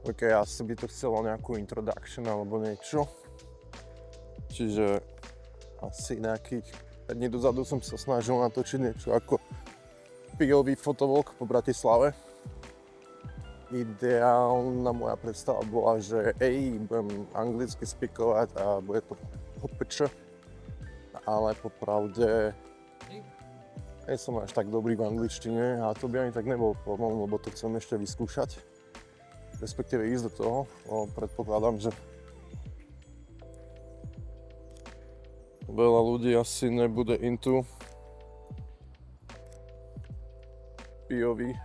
OK, asi by to chcelo nejakú introduction alebo niečo. Čiže asi nejakých 5 dní dozadu som sa snažil natočiť niečo ako POV fotovlog po Bratislave. Ideálna moja predstava bola, že budem anglicky spikovať a bude to hopeč, ale popravde nie som až tak dobrý v angličtine a to by ani tak nebol problém, lebo to chcem ešte vyskúšať, respektíve ísť do toho. Predpokladám, že veľa ľudí asi nebude into POV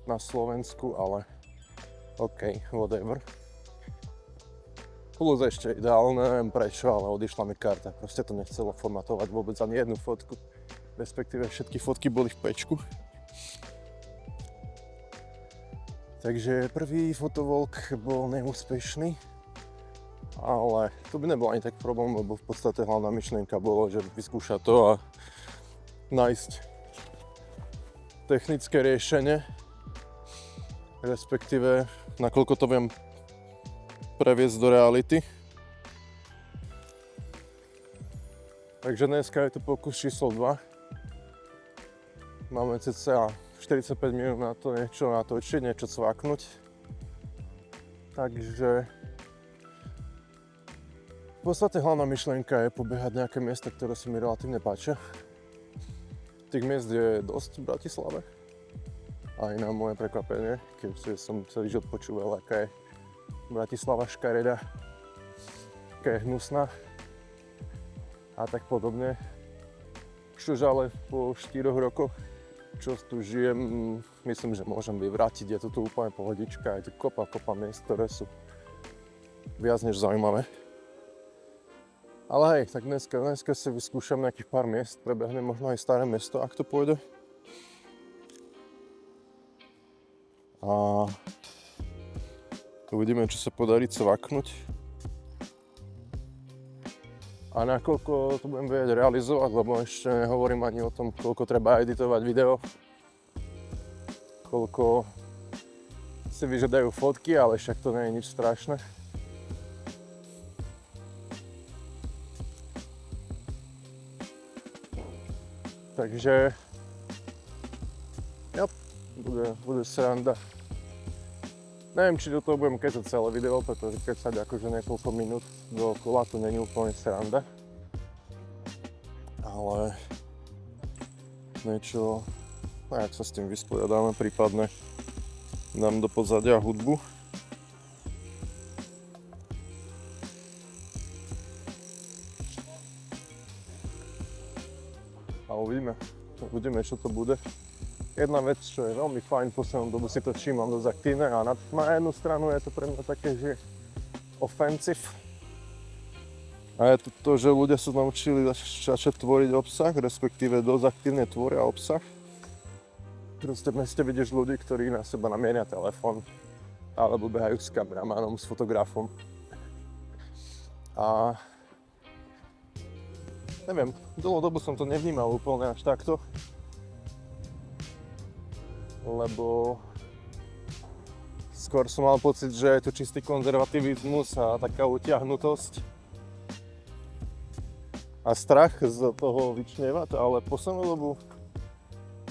na Slovensku, ale OK, whatever. Plus ešte ideálne, neviem prečo, ale odišla mi karta. Proste to nechcelo formatovať vôbec ani jednu fotku. Respektíve všetky fotky boli v pečku. Takže prvý fotovlog bol neúspešný. Ale to by nebol ani tak problém, lebo v podstate hlavná myšlienka bolo, že vyskúšať to a nájsť technické riešenie. Respektíve, nakoľko to viem previesť do reality. Takže dneska je to pokus číslo 2. Máme cca 45 minút na to niečo natočiť, niečo cvaknúť. Takže v podstate hlavná myšlienka je pobehať nejaké miesta, ktoré sa mi relatívne páčia. Tých miest je dosť v Bratislave. Aj na moje prekvapenie, keďže som celý život počúval, aká je Bratislava škareda, aká je hnusná a tak podobne. Čož ale po 4 rokoch, čo tu žijem, myslím, že môžem vyvrátiť. Je to tu úplne pohodička, je tu kopa miest, ktoré sú viac než zaujímavé. Ale hej, tak dneska si vyskúšam nejakých pár miest, prebehnem možno aj staré mesto, ak to pôjde. A uvidíme, čo sa podarí cvaknúť. A nakoľko to budem vedieť realizovať, lebo ešte nehovorím ani o tom, koľko treba editovať video, koľko si vyžiadajú fotky, ale však to nie je nič strašné. Takže bude sranda. Neviem, či do toho budem kecať celé video, pretože kecať akože niekoľko minút dookola, to není úplne sranda. Ale niečo, jak sa s tým vysporiadáme, prípadne dám do pozadia hudbu. A uvidíme, čo to bude. Jedna vec, čo je veľmi fajn, poslednú dobu si to všímam dosť aktívne a na jednu stranu je to pre mňa také, že offensive. A je to to, že ľudia sa naučili začať tvoriť obsah, respektíve dosť aktívne tvoria obsah. Proste v meste vidíš ľudí, ktorí na seba namieria telefón alebo behajú s kameramanom, s fotografom. A neviem, dlhú dobu som to nevnímal úplne až takto. Lebo skôr som mal pocit, že je to čistý konzervativizmus a taká utiahnutosť a strach z toho vyčnievať, ale poslednú dobu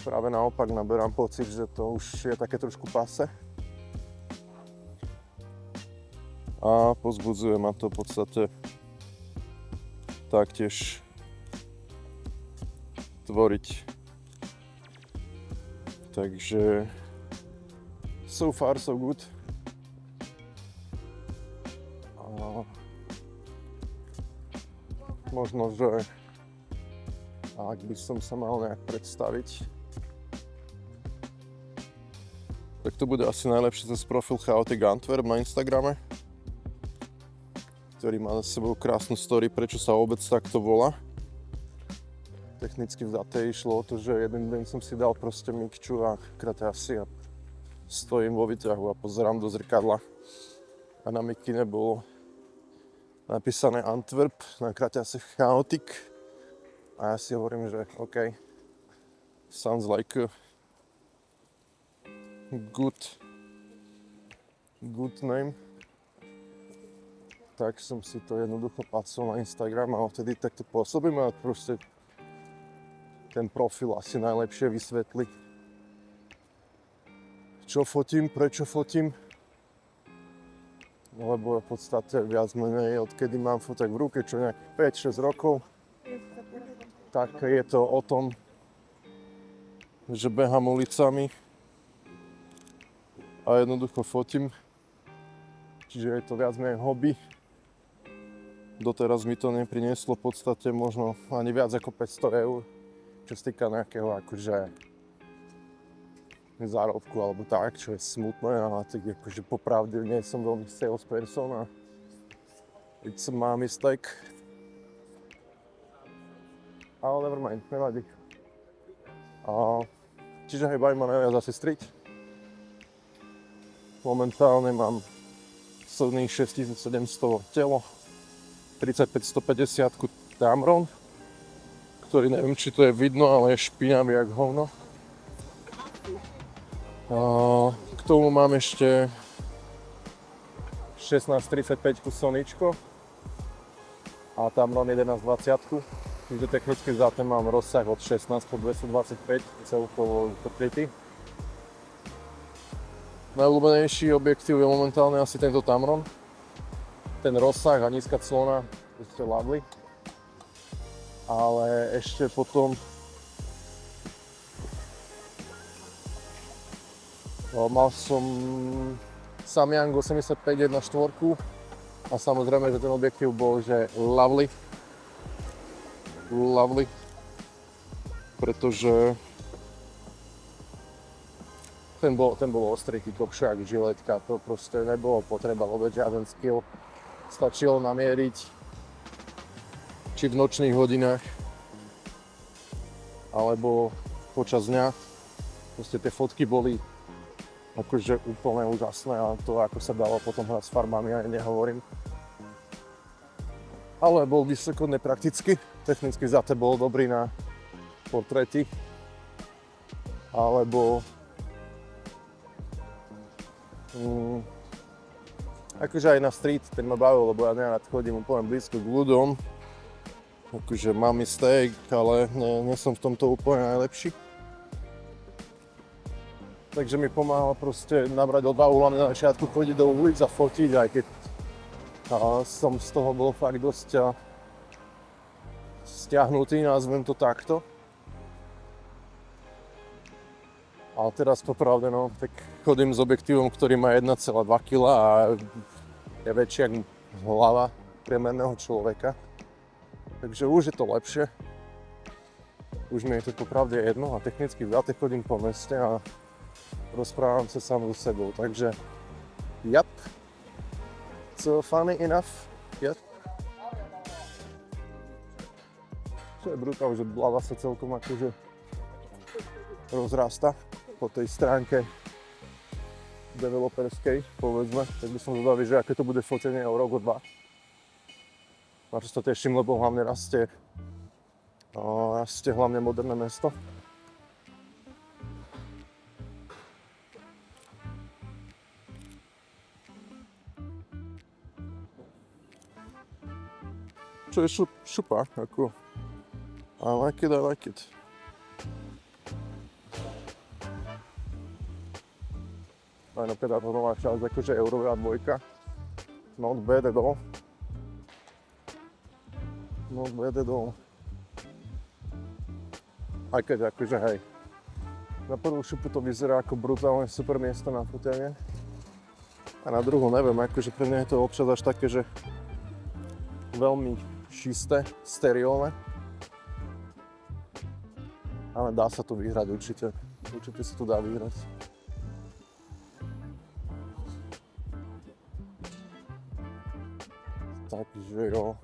práve naopak naberám pocit, že to už je také trošku pase a povzbudzuje ma to v podstate taktiež tvoriť. Takže so far so good. A možno, že ak by som sa mal nejak predstaviť, tak to bude asi najlepšie cez profil Chaotic Antwerp na Instagrame, ktorý má za sebou krásnu story, prečo sa obec takto volá. Technicky vzaté išlo o to, že jeden deň som si dal proste mikču a kraťasy a stojím vo výťahu a pozerám do zrkadla a na mikine bolo napísané Antwerp, na kraťase Chaotic a ja si hovorím, že OK, sounds like a good good name. Tak som si to jednoducho pacol na Instagram a vtedy takto pôsobím a proste ten profil asi najlepšie vysvetlí, čo fotím, prečo fotím. Lebo v podstate viac menej odkedy mám fotek v ruke, čo nejakých 5-6 rokov, tak je to o tom, že behám ulicami a jednoducho fotím. Čiže je to viac menej hobby. Doteraz mi to neprinieslo v podstate možno ani viac ako 500 eur, čo sa týka nejakého akože zárobku alebo tak, čo je smutné a tak akože popravde nie som veľmi sales person a it's my mistake. Ale nevermind, nevadí. Čiže hej, baví ma najviac asi street. Momentálne mám silných 6700 telo, 35-150 Tamron, ktorý neviem, či to je vidno, ale je špinavý jak hovno. K tomu mám ešte 1635 Soničko a Tamron 1120. Čiže technicky za ten mám rozsah od 16 po 225, celkovo pokrytý. Najobľúbenejší objektív je momentálne asi tento Tamron. Ten rozsah a nízka clona je lovely. Ale ešte potom mal som Samyang 85 1.4 a samozrejme, že ten objektív bol že lovely, pretože ten bol ostrý, kopšák, žiletka, to proste nebolo potreba vôbec žiaden skill. Stačilo namieriť, či v nočných hodinách, alebo počas dňa. Proste tie fotky boli akože úplne úžasné a to, ako sa dalo potom hrať s farbami, ja nehovorím. Ale bol vysoko nepraktický, technicky za to bol dobrý na portréty, alebo akože aj na street, ten ma bavil, lebo ja nerad chodím úplne blízko k ľuďom. Akože mám mistake, ale nie som v tomto úplne najlepší. Takže mi pomáhalo proste nabrať odvahu, hlavne na začiatku chodiť do ulic a fotiť, aj keď som z toho bol fakt dosť stiahnutý, nazvem to takto. Ale teraz popravde, no, tak chodím s objektívom, ktorý má 1,2 kg a je väčší ako hlava priemerného človeka. Takže už je to lepšie. Už mi je to popravde jedno a technicky viac chodím po meste a rozprávam sa sám so sebou. Takže, yep, it's funny enough, yep. Čo je brutál, že hlava sa celkom akože rozrasta po tej stránke developerskej, povedzme, tak by som zvedavý, že aké to bude fotenie o rok, o dva. Na čo sa teším, lebo hlavne rastie hlavne moderné mesto. Čo je šupa, ako I like it. Aj napríklad nová časť, akože eurová dvojka. Not bad at all. Aj keď akože hej, na prvú šupu to vyzerá ako brutálne super miesto na fotenie. A na druhú neviem, akože pre mňa je to občas až také, že veľmi čisté, sterilné. Ale dá sa to vyhrať určite. Určite sa to dá vyhrať. Takže jo.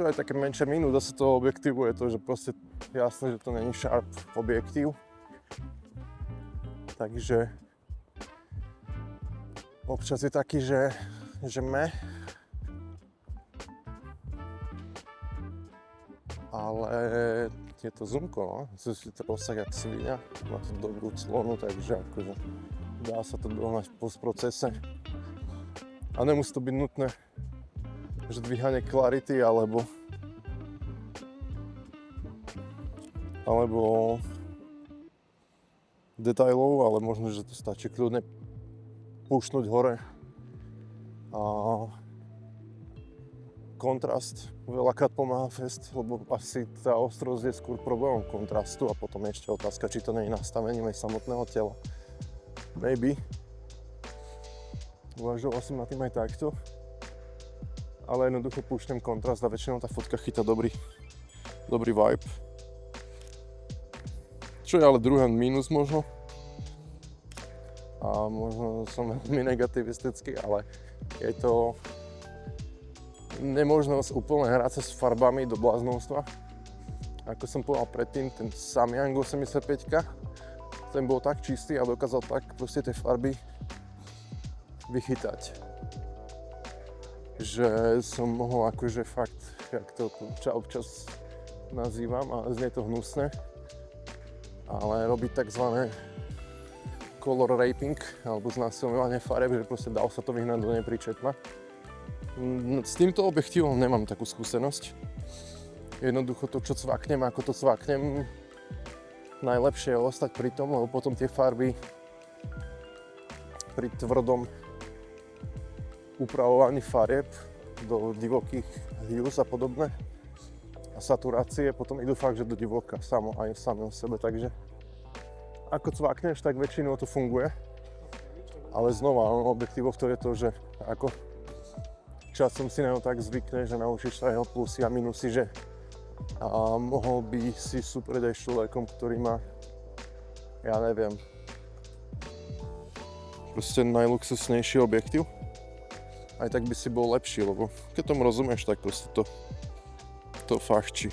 Čo aj také menšia minúda sa toho objektívu je to, že proste jasné, že to není sharp objektív. Takže občas je taký, že ale je to zoomko, no. To rozsah jak svinia, má to dobrú clonu, takže akože dá sa to dohnať v postprocese. A nemusí to byť nutné, že dvíhanie clarity alebo detailov, ale možno, že to stačí kľudne pušnúť hore. A kontrast veľakrát pomáha fest, lebo asi tá ostrosť je skôr problémom kontrastu a potom ešte otázka, či to nie je nastavením aj samotného tela. Maybe. Uvažoval som nad tým aj takto. Ale jednoducho púšťam kontrast a väčšinou tá fotka chytá dobrý vibe. Čo je ale druhý mínus možno. A možno som veľmi negativistický, ale je to nemožnosť úplne hrať sa s farbami do bláznovstva. Ako som povedal predtým, ten Samyang 85, ten bol tak čistý a dokázal tak proste tie farby vychytať, že som mohol akože fakt, jak to občas nazývam a znie to hnusne, ale robiť takzvané color raping alebo znásilňovanie farieb, že proste dal sa to vyhnať do nepríčetna. S týmto objektívom nemám takú skúsenosť. Jednoducho to, čo cvaknem, ako to cvaknem, najlepšie je ostať pri tom, lebo potom tie farby pri tvrdom upravovaní farieb do divokých hues a podobné a saturácie potom idú fakt, že do divoka aj sami o sebe, takže ako cvakneš, tak väčšinou to funguje, ale znova objektívoch to je to, že ako časom si na to tak zvykneš, že naučíš sa jeho plusy a minusy, že a mohol by si súperiť aj s človekom, ktorý má, ja neviem, proste najluxusnejší objektív. Aj tak by si bol lepší, lebo keď tomu rozumieš, tak proste to fachčí.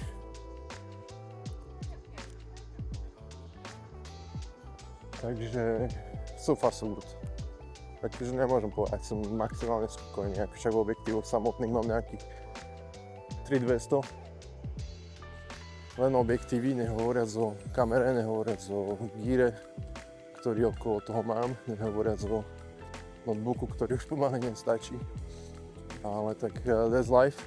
Takže so far so good. Takže nemôžem povedať, som maximálne spokojný, ako však objektívov samotných mám nejakých 3200. Len objektívy, nehovoriac o kamere, nehovoriac o gíre, ktorý okolo toho mám, nehovoriac o notebooku, ktorý už pomaly nestačí. Ale tak that's life.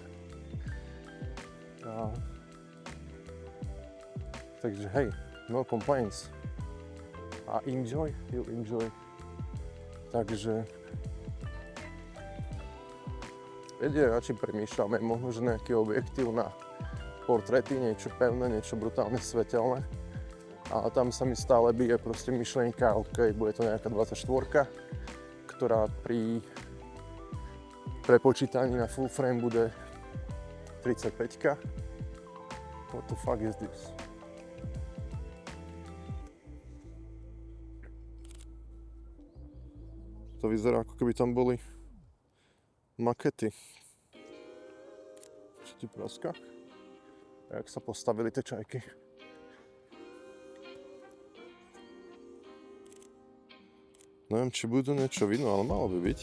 Takže hej, no complaints. A enjoy, you enjoy. Takže vedie, na čím premýšľame, možno, že nejaký objektív na portréty, niečo pevné, niečo brutálne svetelné. A tam sa mi stále bije proste myšlienka, OK, bude to nejaká 24, ktorá pri prepočítaní na full frame bude 35. What the fuck is this? To vyzerá, ako keby tam boli makety. Čo ti praska? A jak sa postavili tie čajky. Neviem, či budú niečo vidno, ale malo by byť.